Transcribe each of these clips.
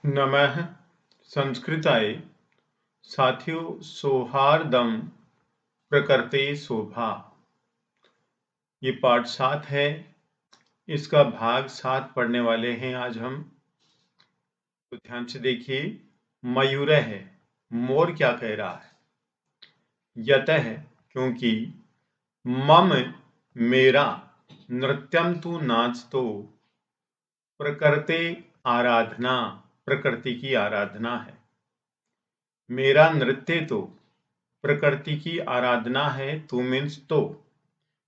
नमः संस्कृताय। साथियों, सौहार्दम प्रकृते शोभा, ये पाठ 7 है। इसका भाग 7 पढ़ने वाले हैं आज हम। तो ध्यान से देखिए। मयूर है, मोर क्या कह रहा है? यतः, क्योंकि, मम मेरा, नृत्यम तू नाच तो, प्रकृते आराधना, प्रकृति की आराधना है। मेरा नृत्य तो प्रकृति की आराधना है। तो मीन्स तो,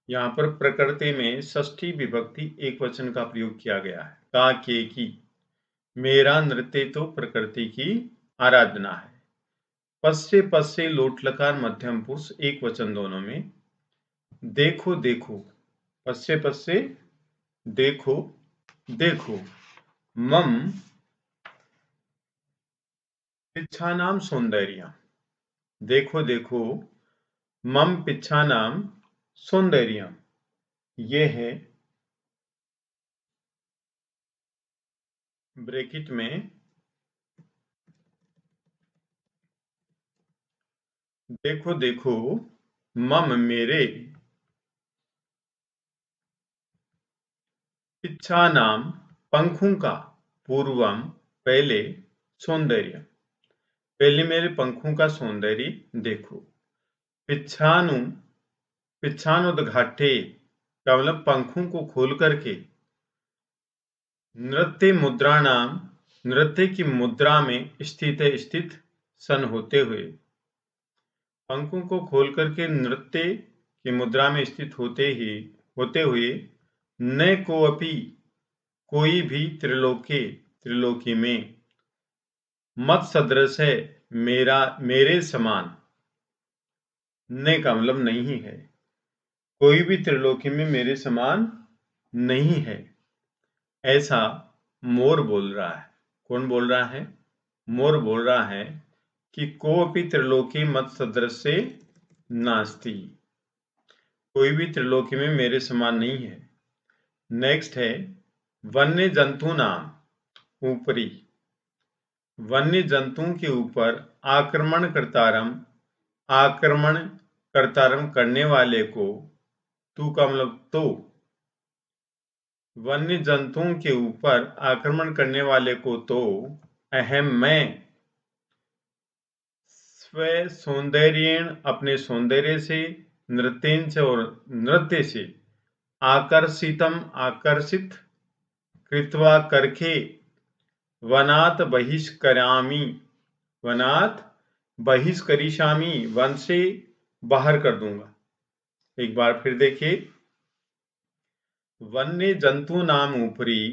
यहाँ पर प्रकृति में षष्ठी विभक्ति एक वचन का प्रयोग किया गया है। का के की, मेरा नृत्य तो प्रकृति की आराधना है। पश्चे पश्चे लोट लकार मध्यम पुरुष एक वचन दोनों में। देखो देखो, पश्चे पश्चे देखो देखो, मम पिच्छानाम सौंदर्य, देखो देखो मम पिच्छानाम सौंदर्य, ये है ब्रैकेट में देखो देखो मम मेरे, पिच्छा नाम पंखों का, पूर्वम पहले, सौंदर्य पहले मेरे पंखों का सौंदर्य देखो। पिच्छानु पिच्छानुदघाटे का मतलब पंखों को खोल करके। नृत्य मुद्रा नाम, नृत्य की मुद्रा में स्थित सन होते हुए, पंखों को खोल करके नृत्य की मुद्रा में स्थित होते हुए, न कोअपि कोई भी त्रिलोकी में, मत सदृश है मेरे समान, ने का मतलब नहीं है, कोई भी त्रिलोकी में मेरे समान नहीं है, ऐसा मोर बोल रहा है। कौन बोल रहा है? मोर बोल रहा है कि कोऽपि त्रिलोकी मत सदृश से नास्ति, कोई भी त्रिलोकी में मेरे समान नहीं है। नेक्स्ट है वन्य जंतु नाम ऊपरी, वन्य जंतुओं के ऊपर आक्रमण करने वाले को, तू का मतलब तो, वन्य जंतुओं के ऊपर आक्रमण करने वाले को तो, अहम मैं, स्व सौंदर्येण अपने सौंदर्य से, नृत्येन से और नृत्य से, आकर्षित कृत्वा करके, वनात् बहिष्करिष्यामि वन से बाहर कर दूंगा। एक बार फिर देखिए। वन्य जंतु नाम ऊपरी,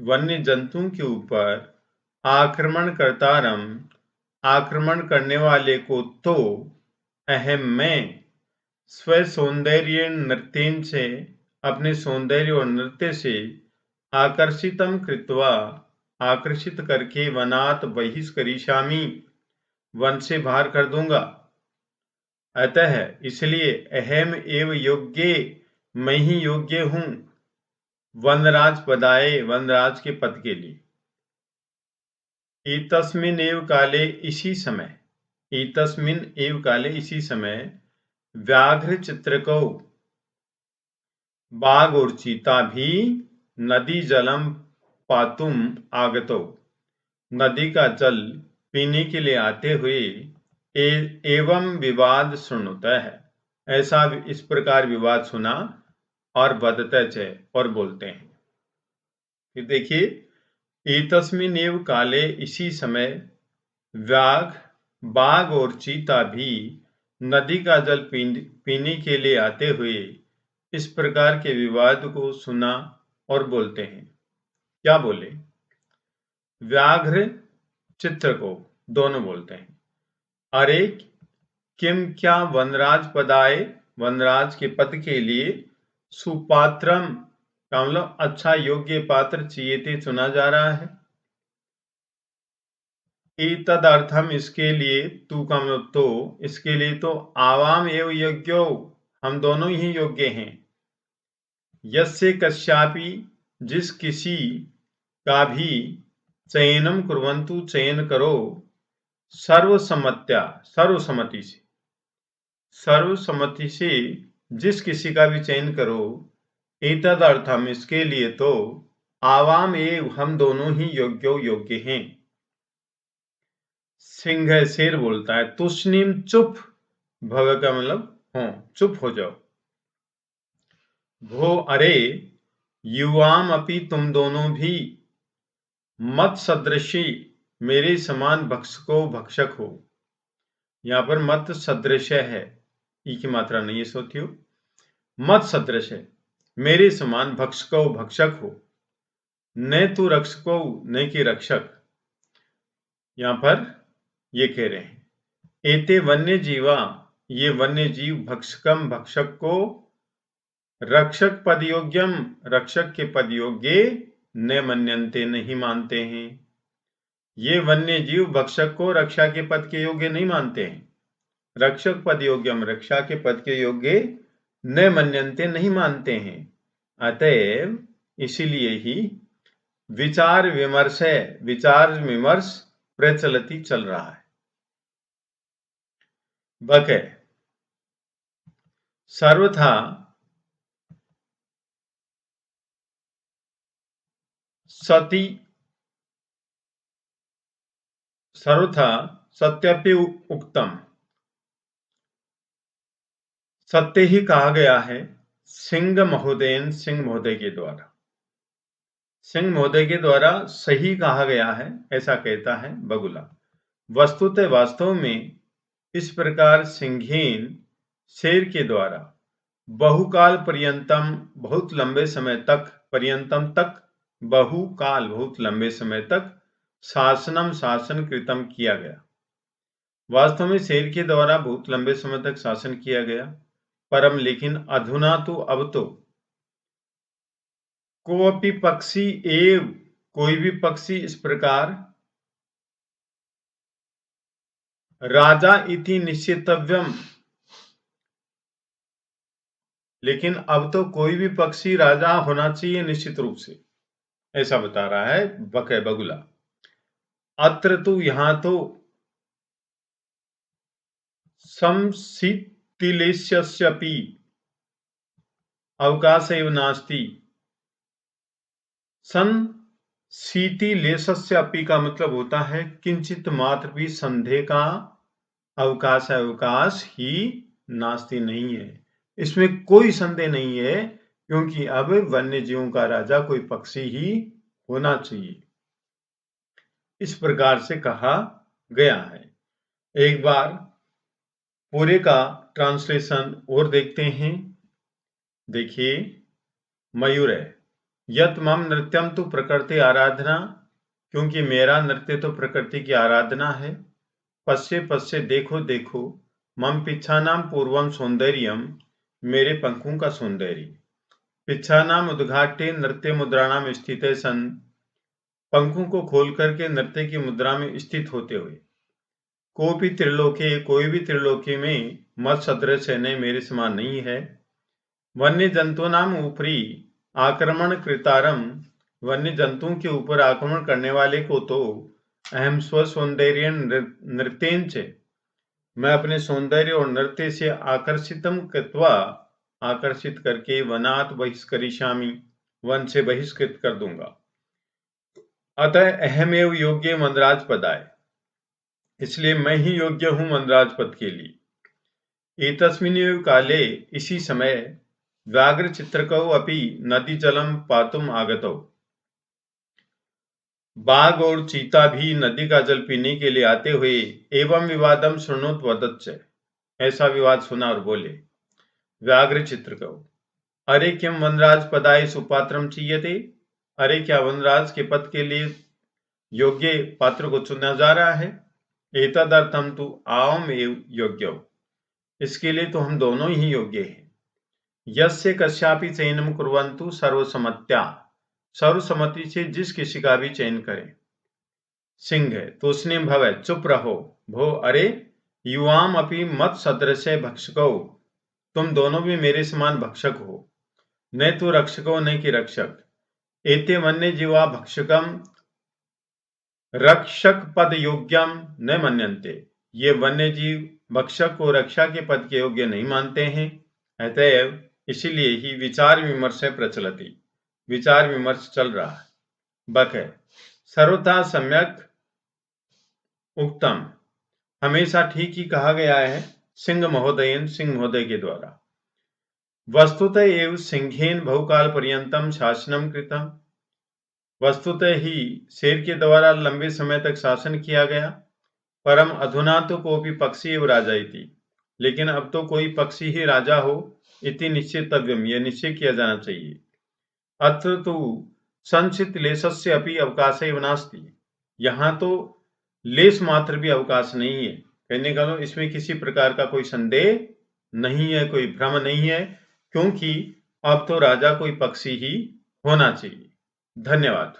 वन्य जंतुओं के ऊपर, आक्रमण करने वाले को तो, अहम मैं, स्व सौंदर्य नृत्येन से अपने सौंदर्य और नृत्य से, आकर्षितम कृत्वा आकर्षित करके, वनात् बहिष्करिष्यामि वन से बाहर कर दूंगा। अतः इसलिए अहम एव योग्ये, मैं ही योग्य हूं, वनराज पदाए, वनराज के पद के लिए। एतस्मिन् एव काले इसी समय, एतस्मिन् एव काले इसी समय, व्याघ्र चित्रकौ बाघ और चीता भी, नदी जलम पातुम आगतौ, नदी का जल पीने के लिए आते हुए, एवं विवाद सुनता है, ऐसा इस प्रकार विवाद सुना, और बदते च और बोलते हैं। फिर देखिए, एतस्मिन् एव काले इसी समय, व्याघ्र बाघ और चीता भी नदी का जल पीने के लिए आते हुए, इस प्रकार के विवाद को सुना और बोलते हैं। क्या बोले? व्याघ्र चित्र को दोनों बोलते हैं, अरे किम क्या वनराज पदाए, वनराज के पद के लिए, सुपात्रम का मतलब अच्छा योग्य पात्र चाहिए, चुना जा रहा है। एतदर्थम इसके लिए, तू का मतलब तो, इसके लिए तो, आवाम एव यज्ञो, हम दोनों ही योग्य हैं। यस्य कश्यापि जिस किसी का भी, चयनम कुर्वन्तु, चयन करो, सर्वसम्मति से, सर्वसम्मति से जिस किसी का भी चयन करो, एतद अर्थम, इसके लिए तो, आवाम एव, हम दोनों ही योग्य हैं। सिंह शेर बोलता है, तुष्णिम चुप, भव का मतलब हो, चुप हो जाओ। भो अरे, युवाम अपि, तुम दोनों भी, मत सदृशी, मेरे समान भक्षक हो। यहां पर मत सदृश है, ई की मात्रा नहीं है सोथियो, मत सदृश है, मेरे समान भक्षक हो, न तू रक्षको, न कि रक्षक। यहां पर ये कह रहे हैं, एते वन्य जीवा, ये वन्य जीव, भक्षकम, भक्षक को, रक्षक पद योग्यम, रक्षक के पद योग्य, न मन्यन्ते, नहीं मानते हैं। ये वन्य जीव भक्षक को रक्षा के पद के योग्य नहीं मानते हैं। रक्षक पद योग्यम, रक्षा के पद के योग्य, न मन्यन्ते, नहीं मानते हैं। अतएव इसीलिए ही विचार विमर्श प्रचलती, चल रहा है। बक है, सर्वथा सती, सर्वथा सत्यपि उक्तम, सत्य ही कहा गया है, सिंह महोदय के द्वारा, सिंह महोदय के द्वारा सही कहा गया है, ऐसा कहता है बगुला। वस्तुतः वास्तव में इस प्रकार सिंहीन शेर के द्वारा बहुकाल पर्यंतम, बहुत लंबे समय तक, पर्यंतम तक, बहुकाल, बहुत लंबे समय तक, शासन कृतम, किया गया। वास्तव में शेर के द्वारा बहुत लंबे समय तक शासन किया गया, परम, लेकिन अधुना तो, अब तो, कोऽपि पक्षी एव, कोई भी पक्षी इस प्रकार, राजा इति निश्चितव्यम, लेकिन अब तो कोई भी पक्षी राजा होना चाहिए निश्चित रूप से, ऐसा बता रहा है बगुला। अत्र तो, यहां तो, संशीतिलेशस्यपि अवकाश एव नास्ति, संशीतिलेशस्यपि का मतलब होता है किंचित मात्र भी संदेह का अवकाश ही नास्ति, नहीं है, इसमें कोई संदेह नहीं है, क्योंकि अब वन्य जीवों का राजा कोई पक्षी ही होना चाहिए, इस प्रकार से कहा गया है। एक बार पूरे का ट्रांसलेशन और देखते हैं। देखिए, मयूर है, यत मम नृत्यम तो प्रकृति आराधना, क्योंकि मेरा नृत्य तो प्रकृति की आराधना है। पश्य देखो देखो, मम पिच्छानाम पूर्वम सौंदर्यम, मेरे पंखों का सौंदर्य। पिच्छानाम उद्घाट्य नृत्य मुद्राणाम स्थिते सन, पंखों को खोल करके नृत्य की मुद्रा में स्थित होते हुए। कोई भी त्रिलोकी में मत सदृश है, ने मेरे समान नहीं है। वन्य जंतु नाम ऊपरी आक्रमण कृतारम, वन्य जंतुओं के ऊपर आक्रमण करने वाले को तो, अहम स्व सौंदर्य नृत्यंच, मैं अपने सौंदर्य और नृत्य से आकर्षितम कृत्वा, आकर्षित करके, वनात् बहिष्करिष्यामि, वन से बहिष्कृत कर दूंगा। अतः अहमेव योग्य मंदराज पदाय, इसलिए मैं ही योग्य हूं मंदराज पद के लिए। एतस्मिन्नेव काले, इसी समय, व्याघ्र चित्रकौ अपि नदी जलम पातुम आगतौ, बाघ और चीता भी नदी का जल पीने के लिए आते हुए, एवं विवादम शृणुत वदच्च, ऐसा विवाद सुना और बोले। व्याघ्र चित्रकौ, अरे किम वनराज पदाय सुपात्रम चीयते, अरे क्या वनराज के पद के लिए योग्य पात्र को चुना जा रहा है। एतदर्थम तु आवम एव योग्यौ, इसके लिए तो हम दोनों ही योग्य हैं। यस्य कस्यापि चयनम कुर्वन्तु सर्वसम्मत्या, सर्वसम्मति से जिस किसी का भी चयन करें। सिंह है, तो उसने भव, चुप रहो, भो अरे, युवाम अपि मत सदृश भक्षकौ, तुम दोनों भी मेरे समान भक्षक हो, न तो रक्षको, न कि रक्षक। एते वन्य जीवा भक्षकम, रक्षक पद योग्यम न मन्यन्ते, ये वन्य जीव भक्षक को रक्षा के पद के योग्य नहीं मानते हैं। अतएव इसीलिए ही विचार विमर्श प्रचलति, विचार विमर्श चल रहा है। बक है सर्वथा सम्यक उक्तम, हमेशा ठीक ही कहा गया है। सिंह महोदय के द्वारा वस्तुतः एव सिंहेन बहुकाल पर्यंतम शासनम कृतम, वस्तुतः ही शेर के द्वारा लंबे समय तक शासन किया गया। परम अधुना तो कोपि पक्षी एव राजा इति, लेकिन अब तो कोई पक्षी ही राजा हो, इति निश्चितव्यम, यह निश्चय किया जाना चाहिए। अत्र तो संचित लेशस्य अपि अवकाश एव नास्ति, यहाँ तो लेश मात्र भी अवकाश नहीं है। कहने का मतलब इसमें किसी प्रकार का कोई संदेह नहीं है, कोई भ्रम नहीं है, क्योंकि अब तो राजा कोई पक्षी ही होना चाहिए। धन्यवाद।